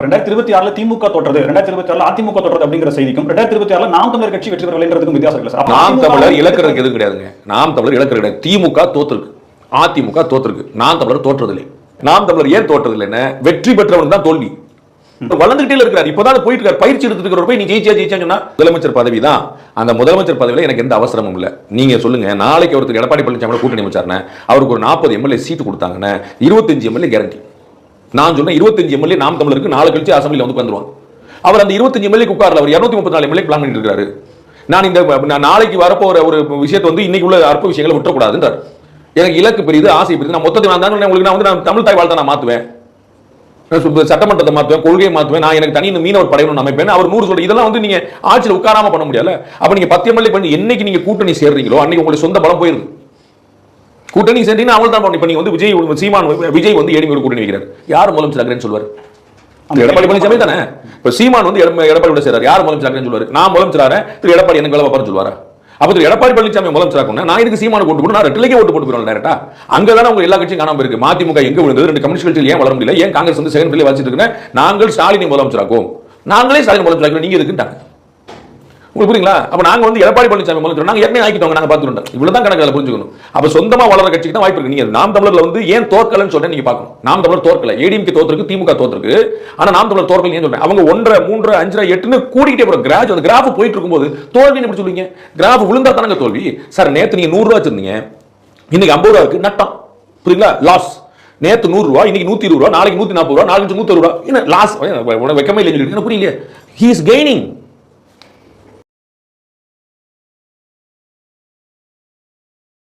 2026 திமுக தோற்றது, 2026 அதிமுக தோற்றது அப்படிங்கிற செய்திக்கும் 2026 நாம் தமிழர் கட்சி வெற்றி பெறலைன்றதுக்கும் வித்தியாசம் இல்லை சார். நாம் தமிழர் இலக்கிறதுக்கு எதுவும் கிடையாதுங்க. நாம் தமிழர் இலக்கிறது கிடையாது. திமுக தோற்றுருக்கு, அதிமுக தோற்றுருக்கு, நாம் தமிழர் தோற்றதில்லை. நாம் தமிழர் ஏன் தோற்றதில்லைன்னு வெற்றி பெற்றவன் தான் தோல்வி வளர்ந்துகிட்டே இருக்கிறார். இப்பதான் போயிட்டு இருக்காரு, பயிற்சி எடுத்துக்கிற போய் நீ ஜெயிச்சா சொன்னா முதலமைச்சர் பதவி தான். அந்த முதலமைச்சர் பதவியில எனக்கு எந்த அவசரமும் இல்லை. நீங்க சொல்லுங்க, நாளைக்கு ஒருத்தர் எடப்பாடி பழனிசாமி கூட்டணி அமைச்சாருன்னு அவருக்கு ஒரு 40 எம்எல்ஏ சீட்டு கொடுத்தாங்கன்னு 25 எம்எல்ஏ கேரண்டி. நான் சொன்னேன் 25 எம்எல்ஏ நாம் தமிழருக்கு நாளை கழிச்சு அசம்பிளில வந்து வந்துருவாங்க. அவர் அந்த 25 எம்எல்ஏ உட்கார்ல அவர் 234 எம்எல்ஏ பிளான் பண்ணிட்டு இருக்காரு. நான் இந்த நாளைக்கு வரப்போற ஒரு விஷயத்தை வந்து இன்னைக்கு உள்ள அற்ப விஷயங்களை விட்டுறக்கூடாதுன்றார். எனக்கு இலக்கு பெரியது, ஆசை பெரியது. நான் மொத்தத்தை நான் தமிழ் தாய் வாழ்த்தை நான் மாத்துவேன், சட்டமன்றத்தை மாத்துவேன், கொள்கையை மாத்துவேன், நான் எனக்கு தனி மீனவர் படையணும் அமைப்பேன். அவர் 100 சொல்ற இதெல்லாம் வந்து நீங்க ஆட்சியில் உட்காராம பண்ண முடியல. அப்ப நீங்க 10 எம்எல்ஏ பண்ணி என்னைக்கு நீங்க கூட்டணி சேர்றீங்களோ அன்னைக்கு உங்களுக்கு சொந்த பலம் போயிருது. கூட்டணி சேர்ந்தீங்கன்னா அவள் தான். இப்ப நீங்க வந்து விஜய் வந்து ஏடிஎம்கே கூட்டணி வைக்கிறார், யார் முதலமைச்சர் சொல்வார்? எடப்பாடி பழனிசாமி தானே. இப்ப சீமான் வந்து எடப்பாடி சேர்றாரு, யார் முதலமைச்சர் சொல்வாரு? நான் முதலமைச்சர் திரு எடப்பாடி எனக்கு வேலை பார்ப்பாரு சொல்வாரா? அப்ப திரு எடப்பாடி பழனிசாமி முதலமைச்சர் நான் இதுக்கு சீமான ஓட்டு போட்டு நான் ரெட்டிலேயே ஓட்டு போட்டு போயிடும் டேரக்டா. அங்கதானே உங்க எல்லா கட்சியும் காணாம இருக்கு. மதிமுக எங்க விழுந்தது? 2 கம்யூனிஸ்ட் கட்சிகள் ஏன் வளர முடியல? ஏன் காங்கிரஸ் வந்து செகண்ட் பிள்ளை வச்சிட்டு இருக்கேன்? நாங்கள் ஸ்டாலினை முதலமைச்சராக்கும், நாங்களே ஸ்டாலின் முதலமைச்சராக்கும், நீங்க இருக்குட்டாங்க. உங்களுக்கு புரியுங்களா? அப்ப நாங்க வந்து எடப்பாடி பழனிசாமி முதலமைச்சர் நாங்க ஏற்கனவே ஆக்கிட்டோம், நாங்க பார்த்துட்டோம். இவ்வளவுதான் கணக்கு புரிஞ்சுக்கணும். அப்ப சொந்தமா வளர கட்சிக்கு தான் வாய்ப்பு இருக்கு. நீங்க நாம் தமிழர்ல வந்து ஏன் தோற்கலன்னு சொல்றேன் நீங்க பார்க்கணும். நாம் தமிழர் தோற்கல, ஏடிஎம்கே தோத்துருக்கு, திமுக தோத்துருக்கு. ஆனா நாம் தமிழர் தோற்கல ஏன் சொல்றேன்? அவங்க 1, 3, 5, 8ன்னு கூடிக்கிட்டே போற கிராஜ் அந்த கிராஃப் போயிட்டு இருக்கும்போது தோல்வி எப்படி சொல்லுவீங்க? கிராஃப் விழுந்தா தானங்க தோல்வி. சார் நேத்து நீங்க 100 ரூபாய் வச்சிருந்தீங்க, இன்னைக்கு 50 ரூபாய் இருக்கு, நட்டம். புரியுங்களா? லாஸ். நேத்து 100 ரூபாய், இன்னைக்கு 120 ரூபாய், நாளைக்கு 140 ரூபாய், நாளைக்கு 160 ரூபாய். என்ன லாஸ்? வெக்கமே இல்லை. புரியல. He is gaining.